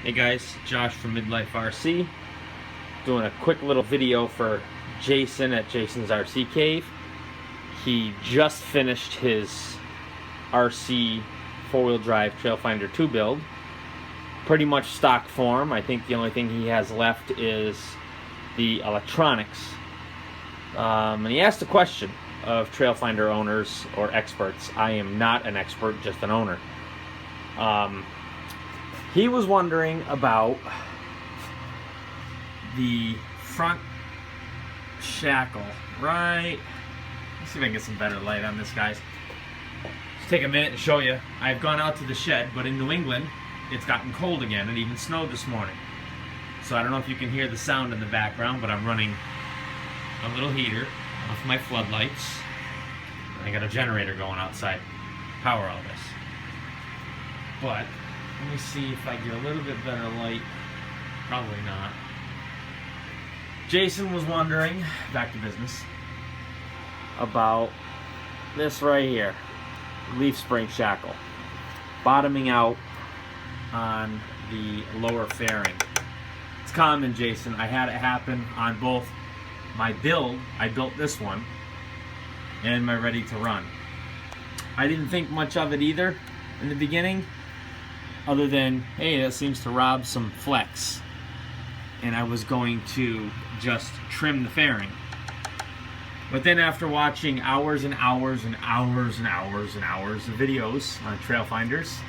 Hey guys, Josh from Midlife RC, doing a quick little video for Jason at Jason's RC Cave. He just finished his RC 4-wheel drive Trail Finder 2 build. Pretty much stock form. I think the only thing he has left is the electronics. And he asked a question of Trail Finder owners or experts. I am not an expert, just an owner. He was wondering about the front shackle, right? Let's see if I can get some better light on this, guys. Let's take a minute and show you. I've gone out to the shed, but in New England, it's gotten cold again. It even snowed this morning. So I don't know if you can hear the sound in the background, but I'm running a little heater off my floodlights. I got a generator going outside, power all this. But let me see if I get a little bit better light. Probably not. Jason was wondering, back to business, about this right here, leaf spring shackle, bottoming out on the lower fairing. It's common, Jason. I had it happen on both my build, I built this one, and my ready to run. I didn't think much of it either in the beginning, other than, hey, that seems to rob some flex. And I was going to just trim the fairing. But then after watching hours and hours and hours and hours and hours of videos on Trail Finders,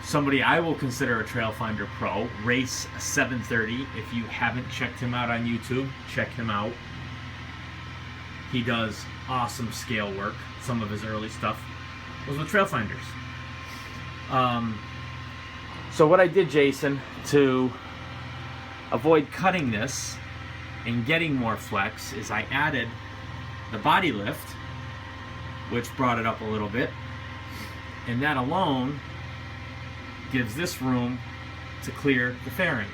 somebody I will consider a Trail Finder pro, Race 730, if you haven't checked him out on YouTube, check him out. He does awesome scale work. Some of his early stuff was with Trail Finders. So what I did, Jason, to avoid cutting this and getting more flex, is I added the body lift, which brought it up a little bit, and that alone gives this room to clear the fairing.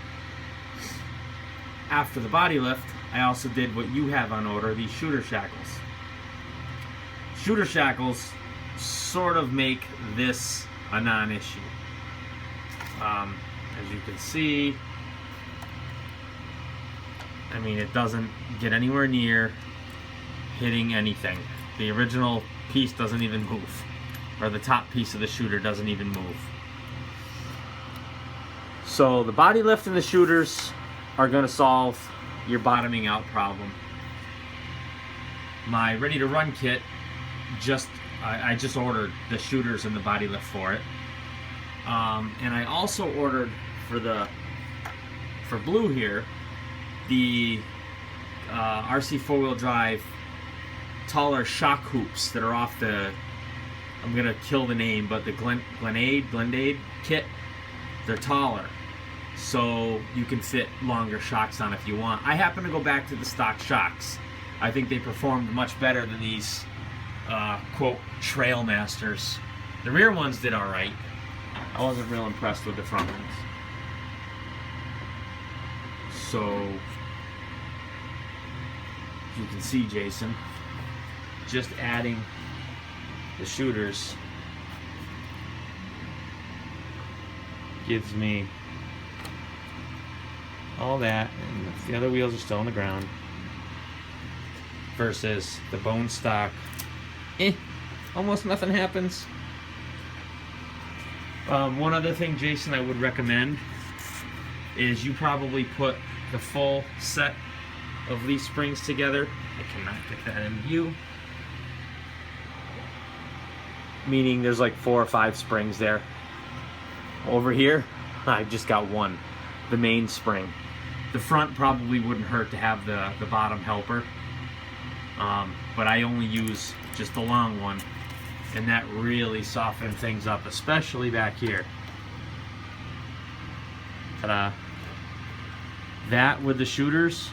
After the body lift, I also did what you have on order, these shooter shackles. Shooter shackles sort of make this a non-issue. As you can see, I mean, it doesn't get anywhere near hitting anything. The original piece doesn't even move, or the top piece of the shooter doesn't even move. So the body lift and the shooters are going to solve your bottoming out problem. My ready to run kit, I just ordered the shooters and the body lift for it. And I also ordered for blue here, the RC 4-wheel drive taller shock hoops that are off the, I'm gonna kill the name, but the Glendade kit. They're taller, so you can fit longer shocks on if you want. I happen to go back to the stock shocks. I think they performed much better than these quote Trail Masters. The rear ones did all right. I wasn't real impressed with the front ones. So, as you can see, Jason, just adding the shooters gives me all that, and the other wheels are still on the ground, versus the bone stock. Almost nothing happens. One other thing, Jason, I would recommend is you probably put the full set of leaf springs together. I cannot get that in view. Meaning there's like 4 or 5 springs there. Over here, I just got one, the main spring. The front probably wouldn't hurt to have the bottom helper, but I only use just the long one. And that really softened things up, especially back here. Ta-da. That with the shooters,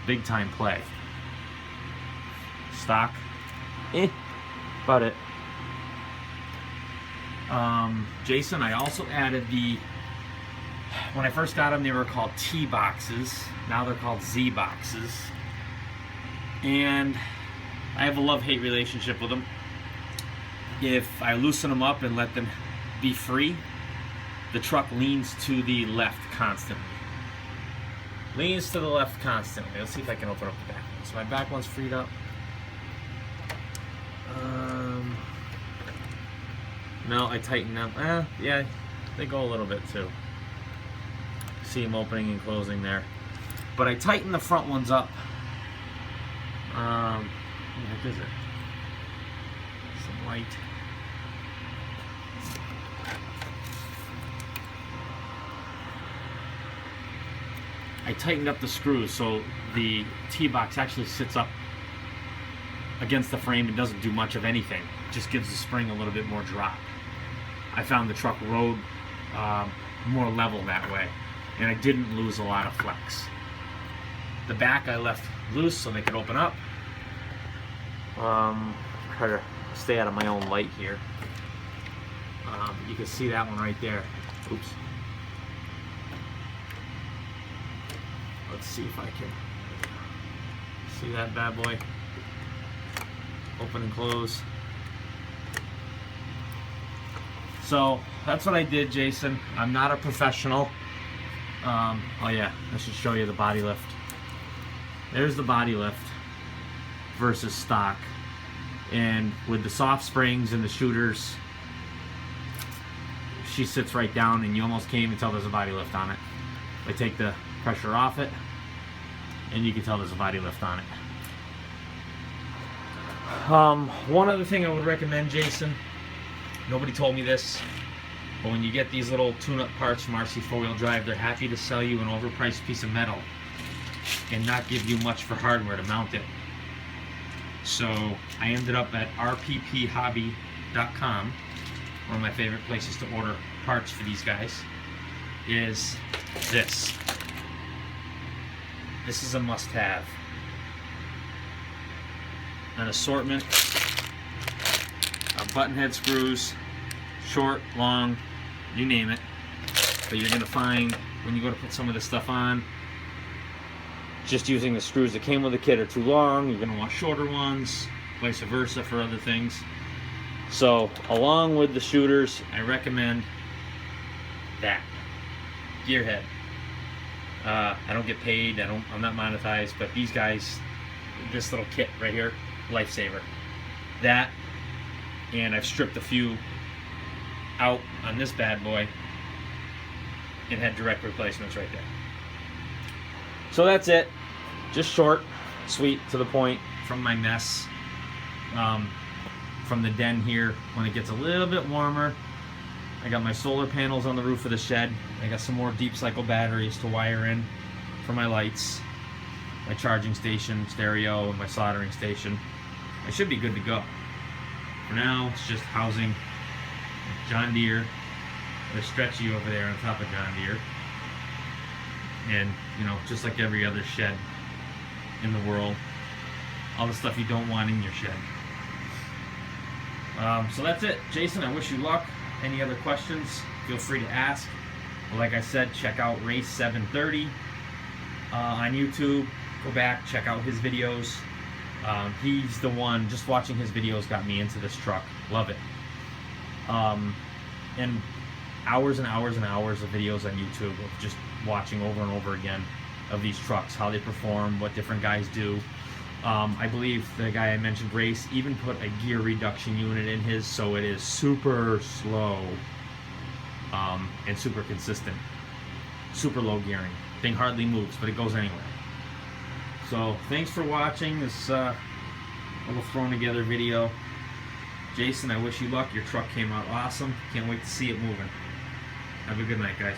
big time play. Stock, about it. Jason, I also added when I first got them, they were called T boxes. Now they're called Z boxes. And I have a love-hate relationship with them. If I loosen them up and let them be free, the truck leans to the left constantly. Leans to the left constantly. Let's see if I can open up the back one. So my back one's freed up. No, I tighten them. Yeah, they go a little bit too. See them opening and closing there. But I tighten the front ones up. What is it? Some light. I tightened up the screws so the T-box actually sits up against the frame and doesn't do much of anything. It just gives the spring a little bit more drop. I found the truck rode more level that way, and I didn't lose a lot of flex. The back I left loose so they could open up. Try to stay out of my own light here. You can see that one right there. Oops. Let's see if I can see that bad boy. Open and close. So that's what I did, Jason. I'm not a professional. Oh yeah, I should show you the body lift. There's the body lift versus stock. And with the soft springs and the shooters, she sits right down and you almost can't even tell there's a body lift on it. I take the pressure off it and you can tell there's a body lift on it. One other thing I would recommend, Jason, nobody told me this, but when you get these little tune-up parts from RC4wd Drive, they're happy to sell you an overpriced piece of metal and not give you much for hardware to mount it. So I ended up at rpphobby.com, one of my favorite places to order parts for these guys, is this. This is a must-have. An assortment of button head screws, short, long, you name it. But you're going to find when you go to put some of this stuff on, just using the screws that came with the kit are too long. You're going to want shorter ones, vice versa for other things. So along with the shooters, I recommend that gearhead. I don't get paid. I'm not monetized, but these guys, this little kit right here, lifesaver. That, and I've stripped a few out on this bad boy and had direct replacements right there. So that's it. Just short, sweet, to the point from my mess. From the den here, when it gets a little bit warmer, I got my solar panels on the roof of the shed. I got some more deep cycle batteries to wire in for my lights, my charging station, stereo, and my soldering station. I should be good to go. For now, it's just housing John Deere. They're stretchy over there on top of John Deere. And, you know, just like every other shed in the world, all the stuff you don't want in your shed. So that's it. Jason, I wish you luck. Any other questions, feel free to ask. Like I said, check out Race730 on YouTube. Go back, check out his videos. He's the one, just watching his videos got me into this truck. Love it. And hours and hours and hours of videos on YouTube of just watching over and over again of these trucks, how they perform, what different guys do. I believe the guy I mentioned, Race, even put a gear reduction unit in his, so it is super slow and super consistent. Super low gearing. Thing hardly moves, but it goes anywhere. So thanks for watching this little thrown together video. Jason, I wish you luck. Your truck came out awesome. Can't wait to see it moving. Have a good night, guys.